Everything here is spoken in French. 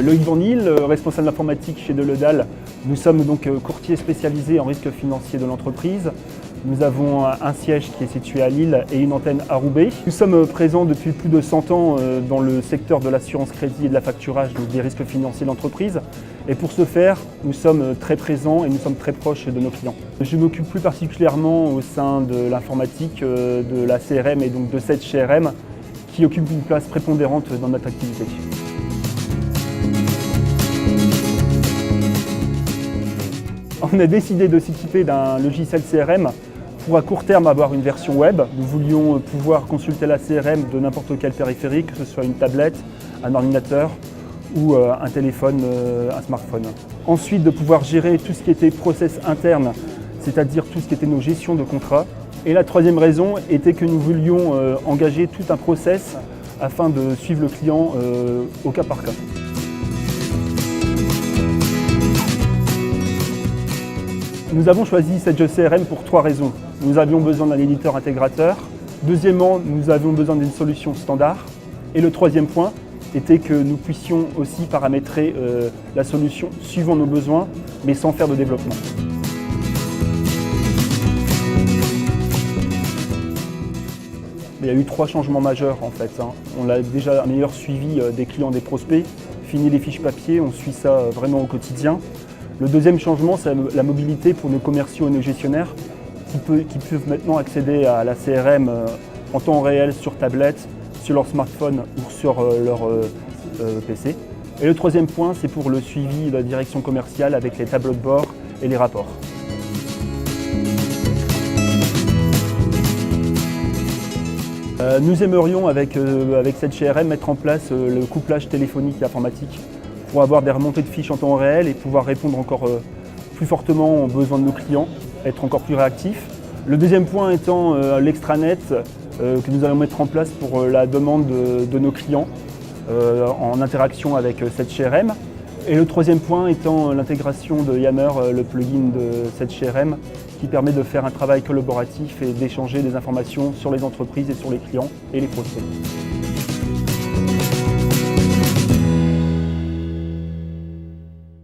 Loïc Vanille, responsable informatique chez Deledal. Nous sommes donc courtiers spécialisés en risque financier de l'entreprise. Nous avons un siège qui est situé à Lille et une antenne à Roubaix. Nous sommes présents depuis plus de 100 ans dans le secteur de l'assurance crédit et de la facturage, donc des risques financiers de l'entreprise. Et pour ce faire, nous sommes très présents et nous sommes très proches de nos clients. Je m'occupe plus particulièrement au sein de l'informatique, de la CRM et donc de cette CRM qui occupe une place prépondérante dans notre activité. On a décidé de s'équiper d'un logiciel CRM pour à court terme avoir une version web. Nous voulions pouvoir consulter la CRM de n'importe quel périphérique, que ce soit une tablette, un ordinateur ou un téléphone, un smartphone. Ensuite, de pouvoir gérer tout ce qui était process interne, c'est-à-dire tout ce qui était nos gestions de contrats. Et la troisième raison était que nous voulions engager tout un process afin de suivre le client au cas par cas. Nous avons choisi Sedge CRM pour 3 raisons. Nous avions besoin d'un éditeur intégrateur. Deuxièmement, nous avions besoin d'une solution standard. Et le troisième point était que nous puissions aussi paramétrer la solution suivant nos besoins, mais sans faire de développement. Il y a eu 3 changements majeurs en fait. On a déjà un meilleur suivi des clients, des prospects, fini les fiches papier, on suit ça vraiment au quotidien. Le deuxième changement, c'est la mobilité pour nos commerciaux et nos gestionnaires qui peuvent maintenant accéder à la CRM en temps réel sur tablette, sur leur smartphone ou sur leur PC. Et le troisième point, c'est pour le suivi de la direction commerciale avec les tableaux de bord et les rapports. Nous aimerions avec cette CRM mettre en place le couplage téléphonique et informatique pour avoir des remontées de fiches en temps réel et pouvoir répondre encore plus fortement aux besoins de nos clients, être encore plus réactifs. Le deuxième point étant l'extranet que nous allons mettre en place pour la demande de nos clients en interaction avec cette CRM. Et le troisième point étant l'intégration de Yammer, le plugin de cette CRM qui permet de faire un travail collaboratif et d'échanger des informations sur les entreprises et sur les clients et les prospects.